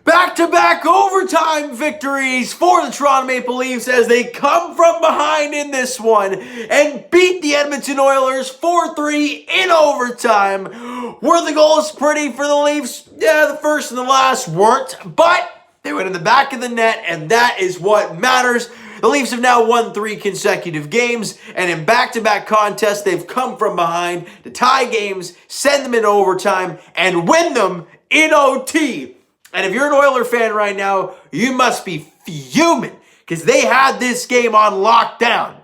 Back-to-back overtime victories for the Toronto Maple Leafs as they come from behind in this one and beat the Edmonton Oilers 4-3 in overtime. Were the goals pretty for the Leafs? Yeah, the first and the last weren't, but they went in the back of the net, and that is what matters. The Leafs have now won 3 consecutive games, and in back-to-back contests, they've come from behind to tie games, send them in overtime, and win them in OT. And if you're an Oiler fan right now, you must be fuming because they had this game on lockdown.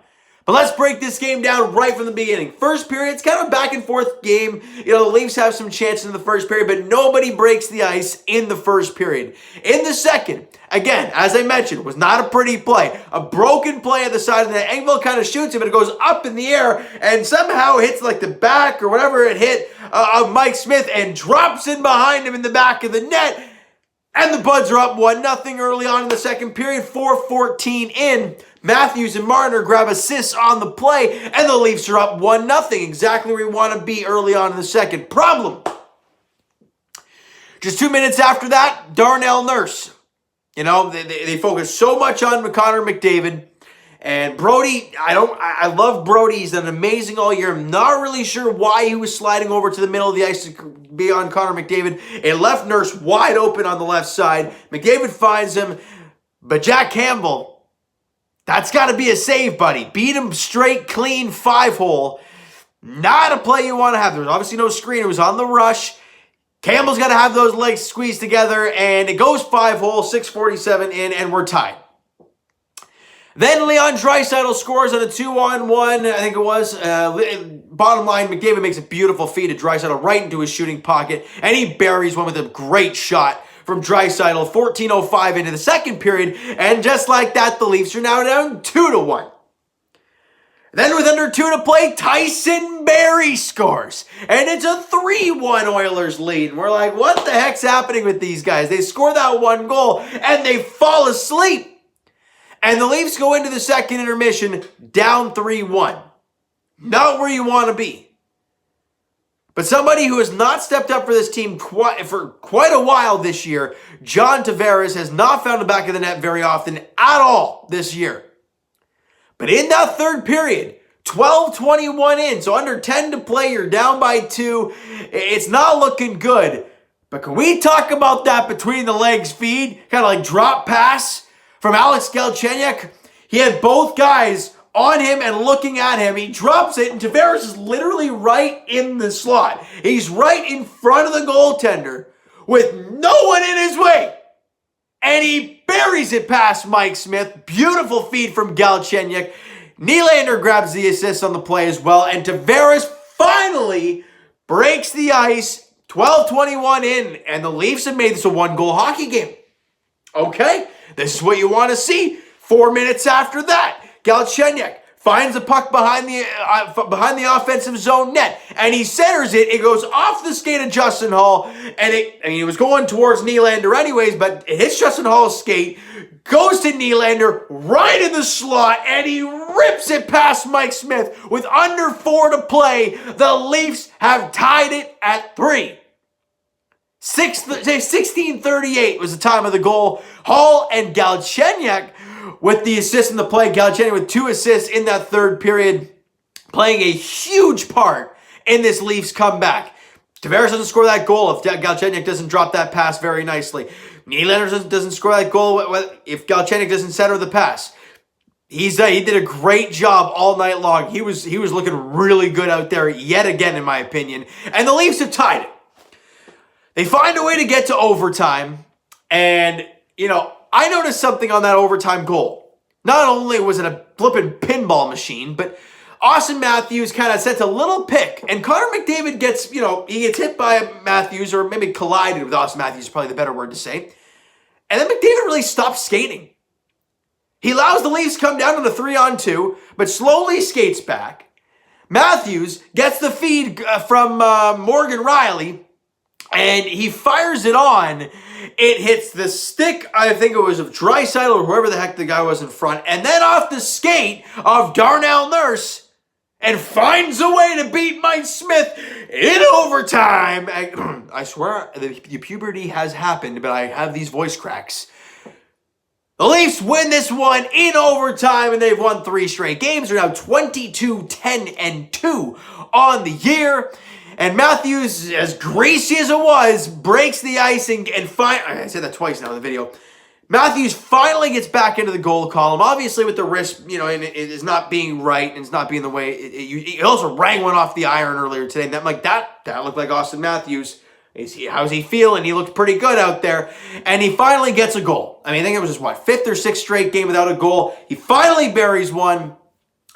But let's break this game down right from the beginning. First period, it's kind of a back and forth game. You know, the Leafs have some chances in the first period, but nobody breaks the ice in the first period. In the second, again, as I mentioned, was not a pretty play. A broken play at the side of the net. Engvall kind of shoots it, but it goes up in the air and somehow hits like the back or whatever it hit of Mike Smith and drops in behind him in the back of the net. And the Buds are up 1-0 early on in the second period, 4:14 in. Matthews and Marner grab assists on the play, and the Leafs are up 1-0, exactly where we want to be early on in the second. Problem. Just 2 minutes after that, Darnell Nurse. You know, they focus so much on Connor McDavid. And Brody, I love Brody. He's done amazing all year. I'm not really sure why he was sliding over to the middle of the ice to be on Connor McDavid. It left Nurse wide open on the left side. McDavid finds him, but Jack Campbell, that's got to be a save, buddy. Beat him straight, clean, 5-hole. Not a play you want to have. There was obviously no screen. It was on the rush. Campbell's got to have those legs squeezed together, and it goes 5-hole, 6:47 in, and we're tied. Then Leon Draisaitl scores on a 2-on-1, I think it was. Bottom line, McDavid makes a beautiful feed to Draisaitl right into his shooting pocket, and he buries one with a great shot from Draisaitl, 14:05 into the second period, and just like that, the Leafs are now down 2-1. Then with under 2 to play, Tyson Barrie scores, and it's a 3-1 Oilers lead. And we're like, what the heck's happening with these guys? They score that one goal, and they fall asleep. And the Leafs go into the second intermission down 3-1. Not where you want to be. But somebody who has not stepped up for this team for quite a while this year, John Tavares, has not found the back of the net very often at all this year. But in that third period, 12:21 in, so under 10 to play, you're down by 2. It's not looking good. But can we talk about that between the legs feed? Kind of like drop pass from Alex Galchenyuk. He had both guys on him and looking at him. He drops it, and Tavares is literally right in the slot. He's right in front of the goaltender with no one in his way. And he buries it past Mike Smith. Beautiful feed from Galchenyuk. Nylander grabs the assist on the play as well. And Tavares finally breaks the ice. 12:21 in. And the Leafs have made this a 1-goal hockey game. Okay? This is what you want to see. 4 minutes after that, Galchenyuk finds the puck behind the offensive zone net, and he centers it. It goes off the skate of Justin Holl, and it was going towards Nylander anyways, but it hits Justin Holl's skate, goes to Nylander right in the slot, and he rips it past Mike Smith with under 4 to play. The Leafs have tied it at 3. 16:38 was the time of the goal. Holl and Galchenyuk with the assist in the play. Galchenyuk with 2 assists in that third period, playing a huge part in this Leafs comeback. Tavares doesn't score that goal if Galchenyuk doesn't drop that pass very nicely. Nylander doesn't score that goal if Galchenyuk doesn't center the pass. He did a great job all night long. He was looking really good out there yet again, in my opinion. And the Leafs have tied it. They find a way to get to overtime, and, you know, I noticed something on that overtime goal. Not only was it a flippin' pinball machine, but Austin Matthews kind of sent a little pick, and Connor McDavid gets hit by Matthews, or maybe collided with Austin Matthews is probably the better word to say, and then McDavid really stopped skating. He allows the Leafs come down to the 3-on-2, but slowly skates back. Matthews gets the feed from Morgan Rielly, and he fires it on. It hits the stick, I think it was of Draisaitl or whoever the heck the guy was in front, and then off the skate of Darnell Nurse, and finds a way to beat Mike Smith in overtime. I swear the puberty has happened, but I have these voice cracks. The Leafs win this one in overtime, and they've won 3 straight games. They're now 22-10-2 on the year. And Matthews, as greasy as it was, breaks the icing and I said that twice now in the video. Matthews finally gets back into the goal column. Obviously, with the wrist, and it is not being right and it's not being the way. He also rang one off the iron earlier today. And that looked like Austin Matthews. How's he feeling? He looked pretty good out there. And he finally gets a goal. I think it was his, 5th or 6th straight game without a goal. He finally buries one.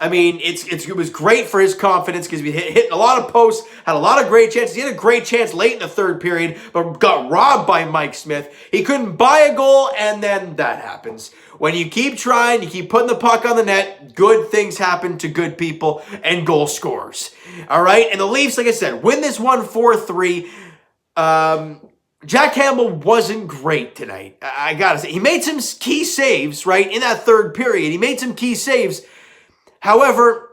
It was great for his confidence because he hit a lot of posts, had a lot of great chances. He had a great chance late in the 3rd period, but got robbed by Mike Smith. He couldn't buy a goal, and then that happens. When you keep trying, you keep putting the puck on the net, good things happen to good people and goal scorers. All right? And the Leafs, like I said, win this one 4-3. Jack Campbell wasn't great tonight. I gotta say, he made some key saves, right, in that 3rd period. He made some key saves. However,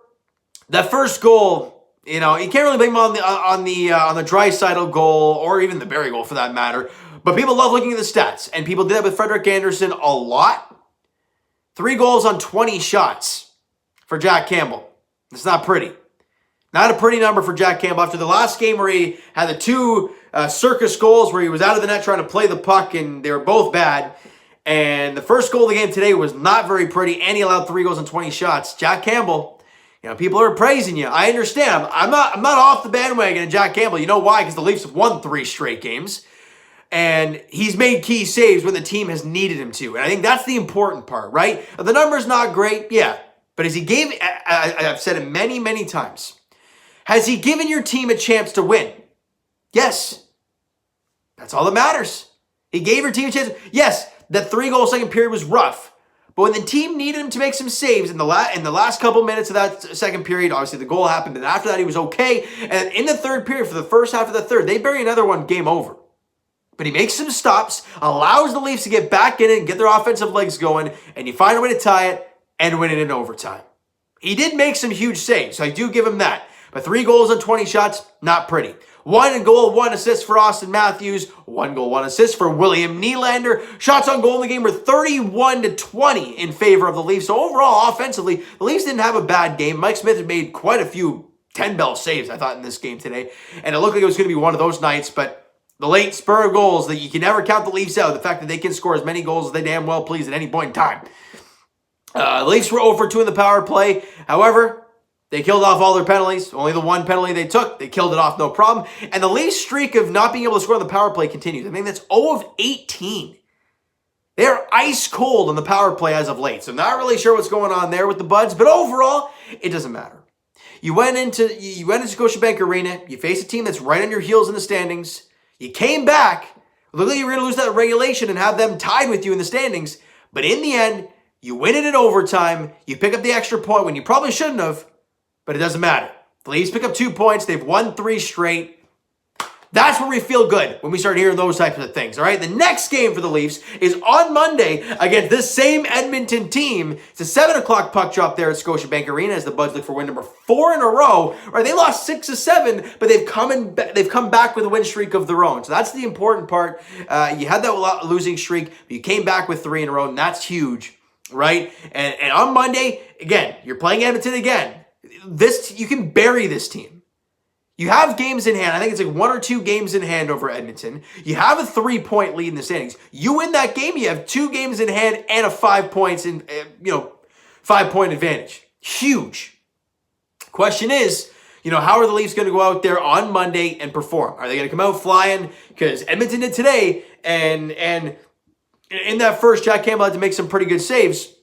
that first goal, you can't really blame him on the Draisaitl goal or even the Barrie goal for that matter. But people love looking at the stats, and people did that with Frederik Andersen a lot. 3 goals on 20 shots for Jack Campbell. It's not pretty. Not a pretty number for Jack Campbell after the last game where he had the 2 circus goals where he was out of the net trying to play the puck, and they were both bad. And the first goal of the game today was not very pretty, and he allowed 3 goals and 20 shots. Jack Campbell, people are praising you. I understand. I'm not off the bandwagon of Jack Campbell. You know why? Because the Leafs have won 3 straight games, and he's made key saves when the team has needed him to. And I think that's the important part, right? The number's not great, yeah. But I've said it many, many times. Has he given your team a chance to win? Yes. That's all that matters. He gave your team a chance. Yes. That 3-goal second period was rough. But when the team needed him to make some saves in the last couple minutes of that second period, obviously the goal happened, and after that he was okay. And in the 3rd period, for the first half of the 3rd, they bury another one, game over. But he makes some stops, allows the Leafs to get back in it and get their offensive legs going, and you find a way to tie it and win it in overtime. He did make some huge saves, so I do give him that. But 3 goals on 20 shots, not pretty. 1 goal, 1 assist for Austin Matthews. 1 goal, 1 assist for William Nylander. Shots on goal in the game were 31-20 in favor of the Leafs. So overall, offensively, the Leafs didn't have a bad game. Mike Smith had made quite a few 10-bell saves, I thought, in this game today. And it looked like it was going to be one of those nights. But the late spur of goals, that you can never count the Leafs out. The fact that they can score as many goals as they damn well please at any point in time. The Leafs were 0-for-2 in the power play. However, they killed off all their penalties. Only the 1 penalty they took, they killed it off, no problem. And the Leafs streak of not being able to score on the power play continues. That's 0-of-18. They're ice cold on the power play as of late. So I'm not really sure what's going on there with the Buds, but overall, it doesn't matter. You went into Scotiabank Arena. You faced a team that's right on your heels in the standings. You came back. It looked like you were going to lose that regulation and have them tied with you in the standings. But in the end, you win it in overtime. You pick up the extra point when you probably shouldn't have. But it doesn't matter. The Leafs pick up 2 points. They've won 3 straight. That's where we feel good when we start hearing those types of things, all right? The next game for the Leafs is on Monday against this same Edmonton team. It's a 7 o'clock puck drop there at Scotiabank Arena as the Buds look for win number 4 in a row. Right? They lost 6 of 7, but they've come back with a win streak of their own. So that's the important part. You had that losing streak, but you came back with 3 in a row, and that's huge, right? And on Monday, again, you're playing Edmonton again. You can bury this team. You have games in hand. I think it's like 1 or 2 games in hand over Edmonton. You have a 3-point lead in the standings. You win that game, you have 2 games in hand and a 5-point advantage. Huge. Question is, how are the Leafs going to go out there on Monday and perform? Are they going to come out flying? Because Edmonton did today, and in that first, Jack Campbell had to make some pretty good saves.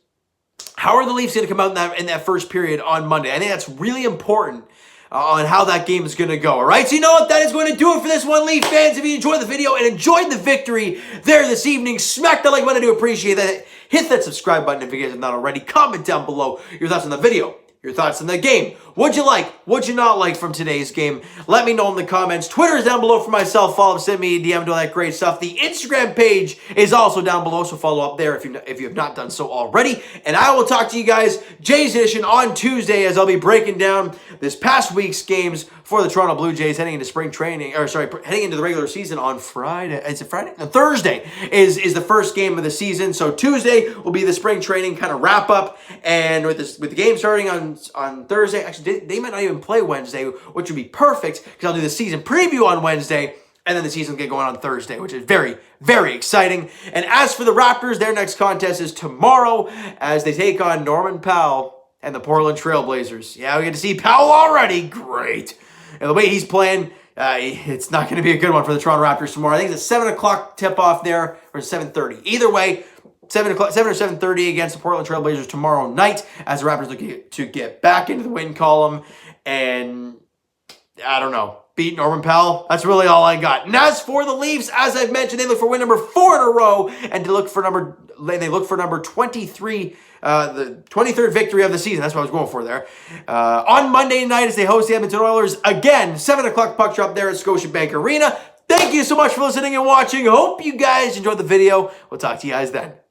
How are the Leafs going to come out in that first period on Monday? I think that's really important on how that game is going to go. All right, so you know what? That is going to do it for this one, Leaf fans. If you enjoyed the video and enjoyed the victory there this evening, smack that like button. I do appreciate that. Hit that subscribe button if you guys have not already. Comment down below your thoughts on the video, your thoughts on the game. What'd you like? What'd you not like from today's game? Let me know in the comments. Twitter is down below for myself. Follow, send me a DM, do all that great stuff. The Instagram page is also down below, so follow up there if you have not done so already. And I will talk to you guys, Jays Edition, on Tuesday, as I'll be breaking down this past week's games for the Toronto Blue Jays heading into spring training, heading into the regular season on Friday. Is it Friday? No, Thursday is the first game of the season. So Tuesday will be the spring training kind of wrap up, and with the game starting on Thursday, actually they might not even play Wednesday, which would be perfect because I'll do the season preview on Wednesday, and then the season will get going on Thursday, which is very, very exciting. And as for the Raptors, their next contest is tomorrow as they take on Norman Powell and the Portland Trail Blazers. Yeah, we get to see Powell already. Great. And the way he's playing, it's not going to be a good one for the Toronto Raptors tomorrow. I think it's a 7 o'clock tip-off there, or 7:30. Either way, 7 or 7:30 against the Portland Trail Blazers tomorrow night as the Raptors look to get back into the win column and, I don't know, beat Norman Powell. That's really all I got. And as for the Leafs, as I've mentioned, they look for win number 4 in a row, and they look for number 23, the 23rd victory of the season. That's what I was going for there. On Monday night as they host the Edmonton Oilers, again, 7 o'clock puck drop there at Scotiabank Arena. Thank you so much for listening and watching. Hope you guys enjoyed the video. We'll talk to you guys then.